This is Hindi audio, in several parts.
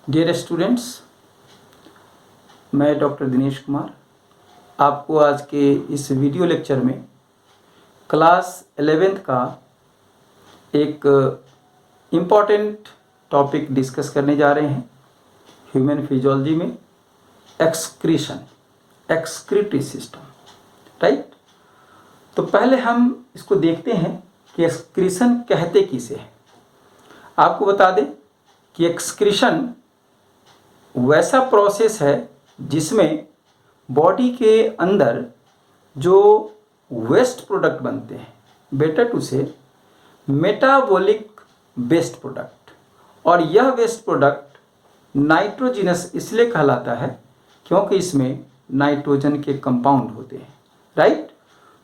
डियर स्टूडेंट्स, मैं डॉक्टर दिनेश कुमार आपको आज के इस वीडियो लेक्चर में क्लास 11th का एक इम्पॉर्टेंट टॉपिक डिस्कस करने जा रहे हैं। ह्यूमन फिजियोलॉजी में एक्सक्रीटरी सिस्टम, राइट। तो पहले हम इसको देखते हैं कि एक्सक्रीशन कहते किसे हैं। आपको बता दें कि एक्सक्रीशन वैसा प्रोसेस है जिसमें बॉडी के अंदर जो वेस्ट प्रोडक्ट बनते हैं, बेटर टू से मेटाबॉलिक वेस्ट प्रोडक्ट, और यह वेस्ट प्रोडक्ट नाइट्रोजिनस इसलिए कहलाता है क्योंकि इसमें नाइट्रोजन के कंपाउंड होते हैं, राइट।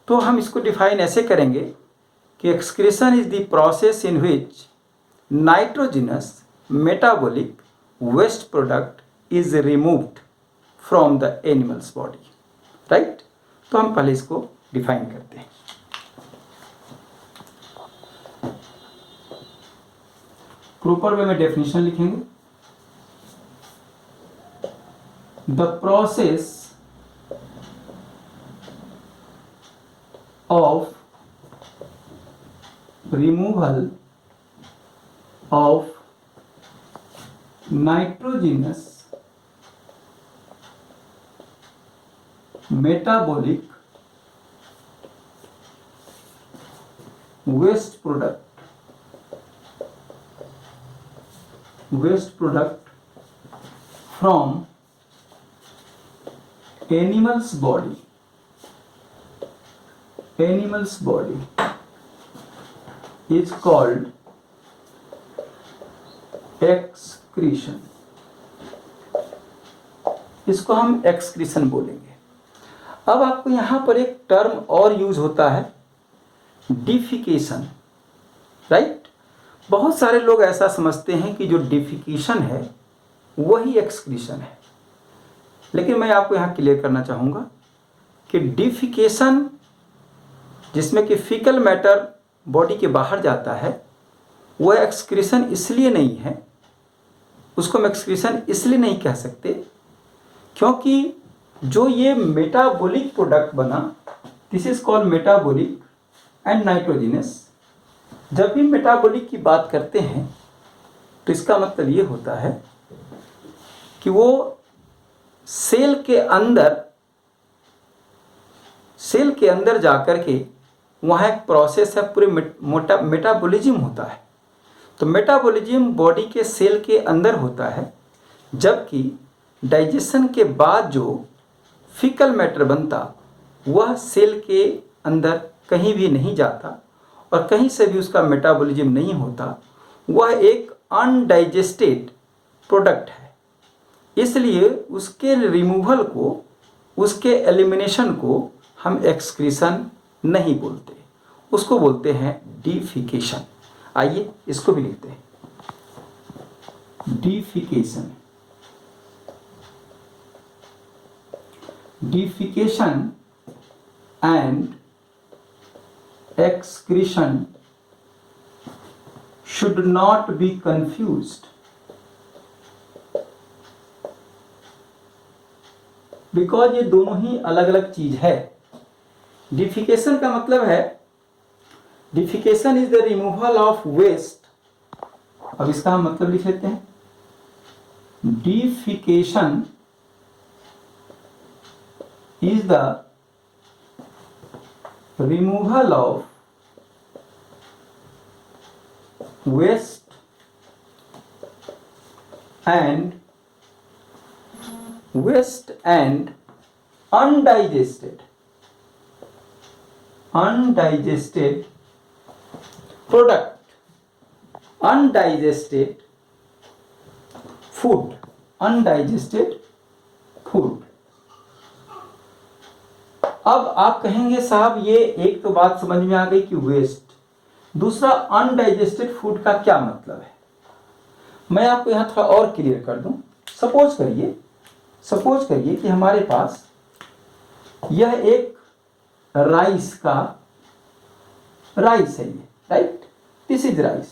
तो हम इसको डिफाइन ऐसे करेंगे कि excretion is the process in which nitrogenous metabolic waste product is removed from the animals body, right. तो हम पहले इसको डिफाइन करते हैं। प्रॉपर वे में डेफिनेशन लिखेंगे। The process of removal of nitrogenous metabolic waste product from animal's body is called excretion. इसको हम एक्सक्रीशन बोलेंगे। अब आपको यहां पर एक टर्म और यूज होता है, डिफिकेशन, राइट। बहुत सारे लोग ऐसा समझते हैं कि जो डिफिकेशन है वही एक्सक्रीशन है, लेकिन मैं आपको यहां क्लियर करना चाहूंगा कि डिफिकेशन जिसमें कि फीकल मैटर बॉडी के बाहर जाता है वह एक्सक्रीशन इसलिए नहीं है, उसको हम एक्सक्रीशन इसलिए नहीं कह सकते क्योंकि जो ये मेटाबॉलिक प्रोडक्ट बना, this is called metabolic and nitrogenous. जब भी मेटाबॉलिक की बात करते हैं तो इसका मतलब ये होता है कि वो सेल के अंदर जाकर के वहाँ एक प्रोसेस है, पूरे मेटाबॉलिज्म होता है। तो मेटाबॉलिज्म बॉडी के सेल के अंदर होता है, जबकि डाइजेशन के बाद जो फीकल मैटर बनता वह सेल के अंदर कहीं भी नहीं जाता और कहीं से भी उसका मेटाबॉलिज्म नहीं होता। वह एक अनडाइजेस्टेड प्रोडक्ट है, इसलिए उसके रिमूवल को, उसके एलिमिनेशन को हम एक्सक्रीशन नहीं बोलते, उसको बोलते हैं डिफिकेशन। आइए इसको भी लिखते हैं, defecation. Defecation and excretion should not be confused, because ये दोनों ही अलग अलग चीज है। डिफिकेशन का मतलब है, defecation is the removal of waste. अब इसका हम मतलब लिख लेते हैं, defecation is the removal of waste and undigested product, undigested food। अब आप कहेंगे साहब ये एक तो बात समझ में आ गई कि वेस्ट, दूसरा अनडाइजेस्टेड फूड का क्या मतलब है। मैं आपको यहां थोड़ा और क्लियर कर दूं। सपोज करिए कि हमारे पास यह एक राइस है, ये राइट, दिस इज राइस।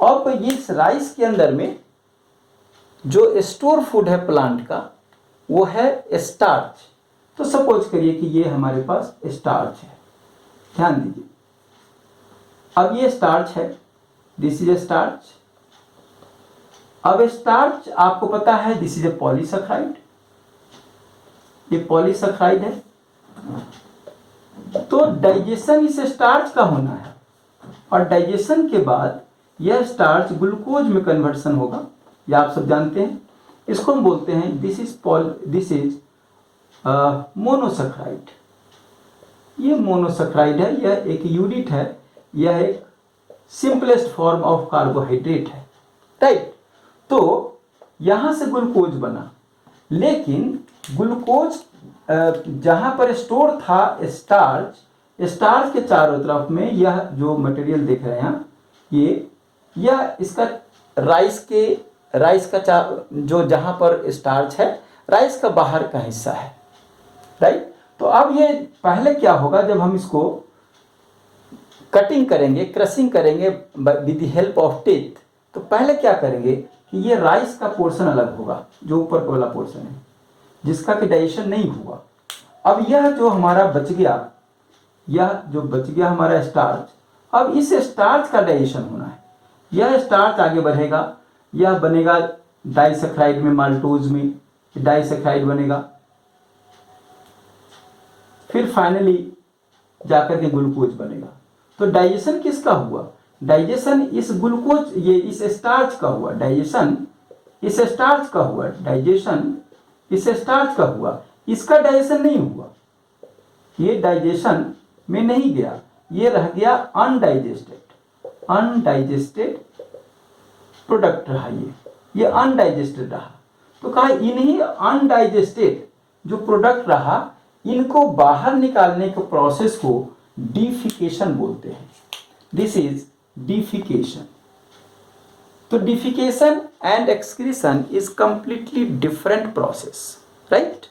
अब इस राइस के अंदर में जो स्टोर फूड है प्लांट का वो है स्टार्च। तो सपोज करिए कि ये हमारे पास स्टार्च है, ध्यान दीजिए। अब ये स्टार्च है, दिस इज ए स्टार्च। अब स्टार्च आपको पता है दिस इज ए पॉलीसैकेराइड, ये पॉलीसैकेराइड है। तो डाइजेशन इस स्टार्च का होना है और डाइजेशन के बाद यह स्टार्च ग्लूकोज में कन्वर्सन होगा, ये आप सब जानते हैं। इसको हम बोलते हैं दिस इज मोनोसैकेराइड। ये मोनोसैकेराइड है, यह एक यूनिट है, यह एक सिंपलेस्ट फॉर्म ऑफ कार्बोहाइड्रेट है, राइट। तो यहां से ग्लूकोज बना, लेकिन ग्लूकोज जहां पर स्टोर था स्टार्च, स्टार्च के चारों तरफ में यह जो मटेरियल देख रहे हैं यह इसका राइस का जो जहां पर स्टार्च है राइस का बाहर का हिस्सा है, राइट। तो अब ये पहले क्या होगा, जब हम इसको कटिंग करेंगे, क्रशिंग करेंगे with the help of teeth, तो पहले क्या करेंगे कि ये राइस का पोर्शन अलग होगा, जो ऊपर वाला पोर्शन है जिसका कि डाइजेशन नहीं हुआ। अब यह जो हमारा बच गया, यह जो बच गया हमारा स्टार्च, अब इस स्टार्च का डाइजेशन होना है। यह स्टार्च आगे बढ़ेगा, यह बनेगा डाइसैकेराइड में, माल्टोज में डाइसैकेराइड बनेगा, फिर फाइनली जाकर के ग्लूकोज बनेगा। तो डाइजेशन किसका हुआ? डाइजेशन इस ग्लूकोज ये इस स्टार्च का हुआ, डाइजेशन इस स्टार्च का हुआ, डाइजेशन इस स्टार्च का हुआ, इसका डाइजेशन नहीं हुआ, ये डाइजेशन में नहीं गया, ये रह गया अनडाइजेस्टेड प्रोडक्ट रहा, ये अनडाइजेस्टेड रहा। तो कहा इन्हीं अनडाइजेस्टेड जो प्रोडक्ट रहा, इनको बाहर निकालने के प्रोसेस को डिफिकेशन बोलते हैं। This is defecation. तो defecation and excretion is completely different process, right.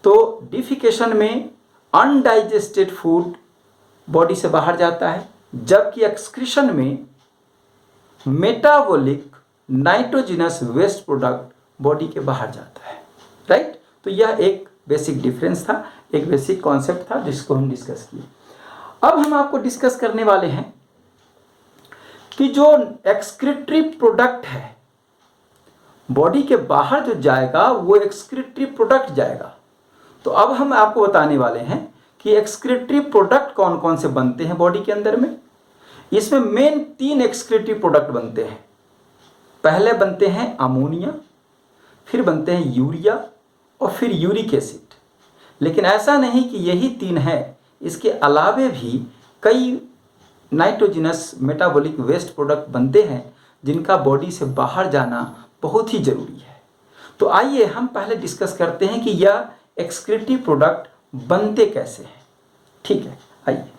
तो डिफिकेशन में अनडाइजेस्टेड फूड बॉडी से बाहर जाता है, जबकि एक्सक्रीशन में metabolic nitrogenous waste product body के बाहर जाता है, राइट। तो यह एक बेसिक डिफरेंस था, एक बेसिक कॉन्सेप्ट था जिसको हम डिस्कस किए। अब हम आपको डिस्कस करने वाले हैं कि जो एक्सक्रीटरी प्रोडक्ट है बॉडी के बाहर जो जाएगा वो एक्सक्रीटरी प्रोडक्ट जाएगा। तो अब हम आपको बताने वाले हैं कि एक्सक्रीटरी प्रोडक्ट कौन कौन से बनते हैं बॉडी के अंदर में। इसमें मेन 3 एक्सक्रीटरी प्रोडक्ट बनते हैं। पहले बनते हैं अमोनिया, फिर बनते हैं यूरिया और फिर यूरिक एसिड। लेकिन ऐसा नहीं कि यही 3 है, इसके अलावे भी कई नाइट्रोजिनस मेटाबॉलिक वेस्ट प्रोडक्ट बनते हैं जिनका बॉडी से बाहर जाना बहुत ही जरूरी है। तो आइए हम पहले डिस्कस करते हैं कि यह एक्सक्रीटरी प्रोडक्ट बनते कैसे हैं। ठीक है, आइए।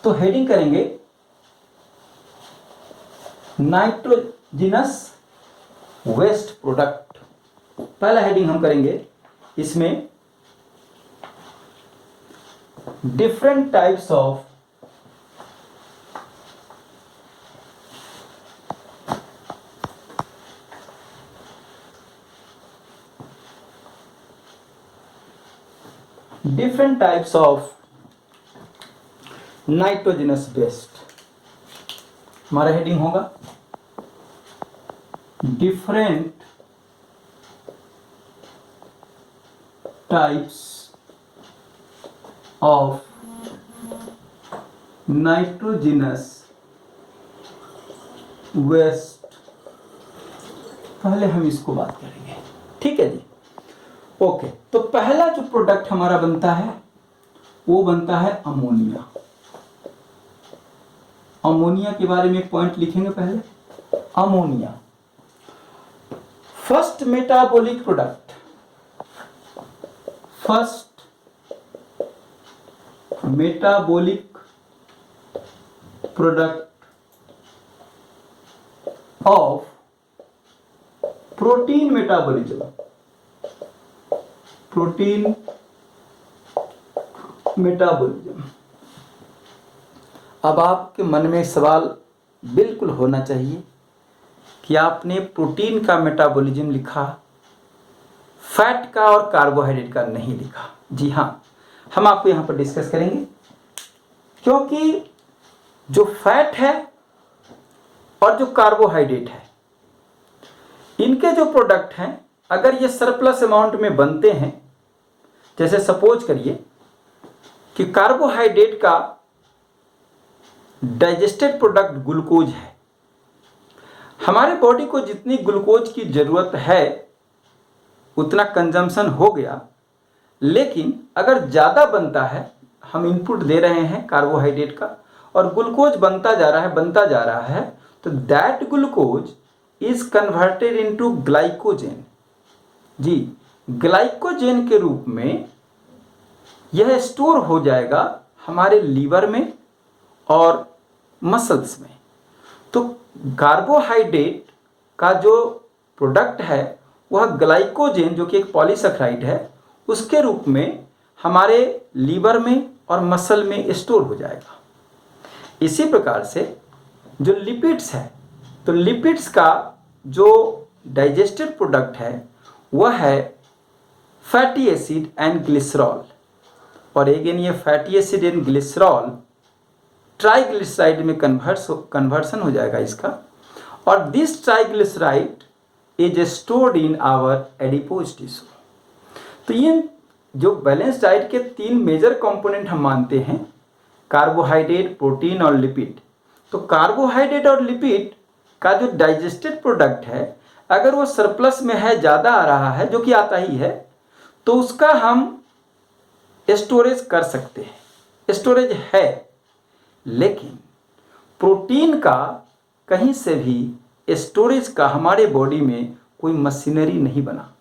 तो हेडिंग करेंगे नाइट्रोजिनस वेस्ट प्रोडक्ट। पहला हेडिंग हम करेंगे इसमें different types of nitrogenous waste. हमारा हेडिंग होगा different types of nitrogenous waste. पहले हम इसको बात करेंगे, ठीक है जी। ओके, तो पहला जो प्रोडक्ट हमारा बनता है वो बनता है अमोनिया। अमोनिया के बारे में एक पॉइंट लिखेंगे पहले। Ammonia first metabolic product, first metabolic product of protein metabolism, protein metabolism. अब आपके मन में सवाल बिल्कुल होना चाहिए कि आपने प्रोटीन का मेटाबॉलिज्म लिखा, फैट का और कार्बोहाइड्रेट का नहीं लिखा। जी हाँ, हम आपको यहाँ पर डिस्कस करेंगे, क्योंकि जो फैट है और जो कार्बोहाइड्रेट है, इनके जो प्रोडक्ट हैं, अगर ये सरप्लस अमाउंट में बनते हैं, जैसे सपोज करिए कि कार्बोहाइड्रेट का डाइजेस्टेड प्रोडक्ट ग्लूकोज है, हमारे बॉडी को जितनी ग्लूकोज की ज़रूरत है उतना कंजम्पशन हो गया, लेकिन अगर ज़्यादा बनता है, हम इनपुट दे रहे हैं कार्बोहाइड्रेट का और ग्लूकोज बनता जा रहा है, तो that glucose is converted into glycogen. जी, ग्लाइकोजेन के रूप में यह स्टोर हो जाएगा हमारे लीवर में और मसल्स में। तो कार्बोहाइड्रेट का जो प्रोडक्ट है वह ग्लाइकोजेन, जो कि एक पॉलीसैकेराइड है, उसके रूप में हमारे लीवर में और मसल में स्टोर हो जाएगा। इसी प्रकार से जो लिपिड्स है, तो लिपिड्स का जो डाइजेस्टेड प्रोडक्ट है वह है फैटी एसिड एंड ग्लिसरॉल, और अगेन ये fatty acid and glycerol triglyceride में कन्वर्सन हो जाएगा इसका, और this triglyceride is stored in our adipose tissue. तो ये जो बैलेंस डाइट के 3 मेजर कंपोनेंट हम मानते हैं, कार्बोहाइड्रेट, प्रोटीन और लिपिड। तो कार्बोहाइड्रेट और लिपिड का जो डाइजेस्टेड प्रोडक्ट है, अगर वो सरप्लस में है, ज़्यादा आ रहा है, जो कि आता ही है, तो उसका हम स्टोरेज कर सकते हैं, स्टोरेज है। लेकिन प्रोटीन का कहीं से भी स्टोरेज का हमारे बॉडी में कोई मशीनरी नहीं बना,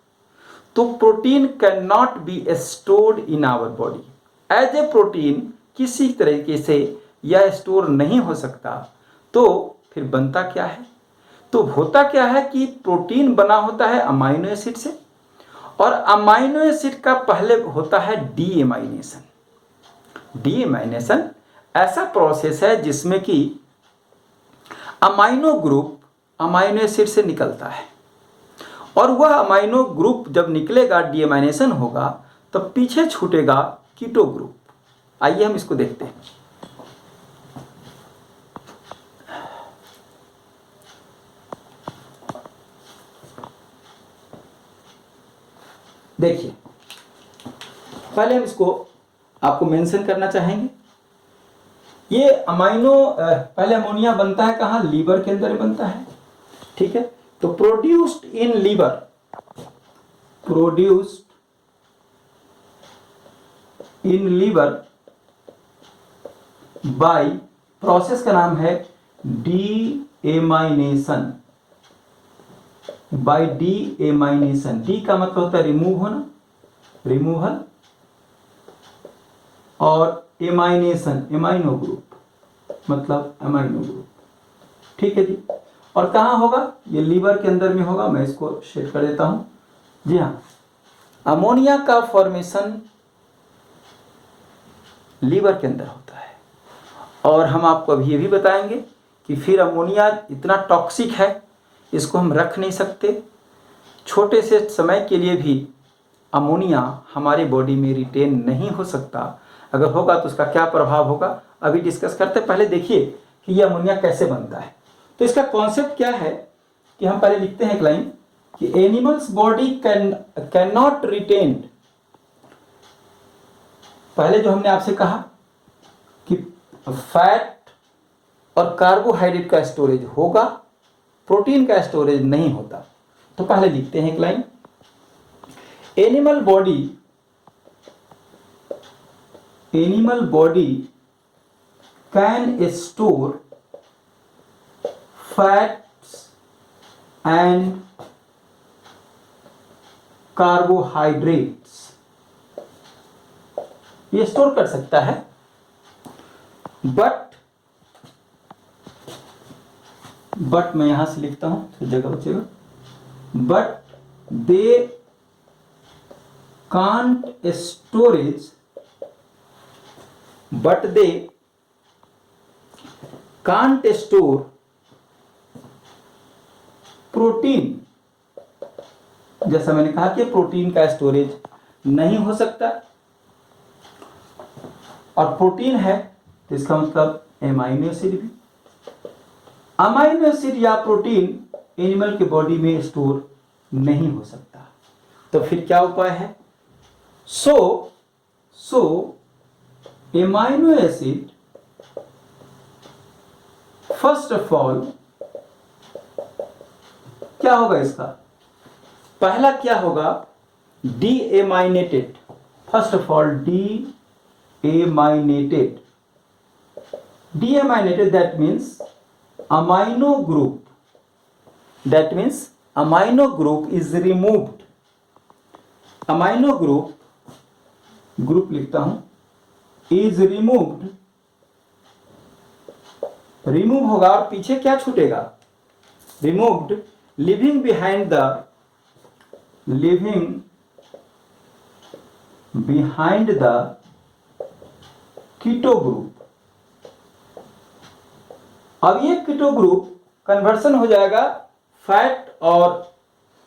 तो protein can not be stored in our body as a protein. किसी तरीके से यह स्टोर नहीं हो सकता, तो फिर बनता क्या है? तो होता क्या है कि प्रोटीन बना होता है अमाइनो एसिड से, और अमाइनो एसिड का पहले होता है डीएमाइनेशन। डीएमाइनेशन ऐसा प्रोसेस है जिसमें कि अमाइनो ग्रुप अमाइनो एसिड से निकलता है, और वह अमाइनो ग्रुप जब निकलेगा, डीएमाइनेशन होगा, तब पीछे छूटेगा कीटो ग्रुप। आइए हम इसको देखते हैं। देखिए, पहले हम इसको आपको मेंशन करना चाहेंगे। ये अमाइनो पहले अमोनिया बनता है कहाँ? लीवर के अंदर बनता है, ठीक है। तो produced in liver, produced in liver by, process का नाम है डीएमाइनेशन, बाय डीएमाइनेशन। डी का मतलब होता है रिमूव होना, रिमूवल, और एमाइनेशन, एमाइनो ग्रुप मतलब अमाइनो ग्रुप, ठीक है जी। और कहाँ होगा? ये लीवर के अंदर में होगा। मैं इसको शेड कर देता हूं। जी हाँ, अमोनिया का फॉर्मेशन लीवर के अंदर होता है, और हम आपको अभी ये भी बताएंगे कि फिर अमोनिया इतना टॉक्सिक है, इसको हम रख नहीं सकते। छोटे से समय के लिए भी अमोनिया हमारे बॉडी में रिटेन नहीं हो सकता। अगर होगा तो उसका क्या प्रभाव होगा, अभी डिस्कस करते। पहले देखिए कि ये अमोनिया कैसे बनता है। तो इसका कॉन्सेप्ट क्या है कि हम पहले लिखते हैं एक लाइन कि animals body can not retain. पहले जो हमने आपसे कहा कि फैट और कार्बोहाइड्रेट का स्टोरेज होगा, प्रोटीन का स्टोरेज नहीं होता। तो पहले लिखते हैं एक line, animal body can store fats and carbohydrates, ये स्टोर कर सकता है, बट मैं यहां से लिखता हूं तो जगह बचेगा, but they can't storage but they can't store protein. जैसा मैंने कहा कि प्रोटीन का स्टोरेज नहीं हो सकता, और प्रोटीन है तो इसका मतलब एमाइनो एसिड भी। अमाइनो एसिड या प्रोटीन एनिमल के बॉडी में स्टोर नहीं हो सकता, तो फिर क्या उपाय है? So amino acid first of all क्या होगा इसका? पहला क्या होगा? Deaminated. First of all deaminated. Deaminated, that means amino group. That means amino group is removed. Amino group लिखता हूं, is removed. Remove होगा और पीछे क्या छूटेगा? Removed, leaving behind the keto group. अब ये कीटो ग्रुप कन्वर्सन हो जाएगा फैट और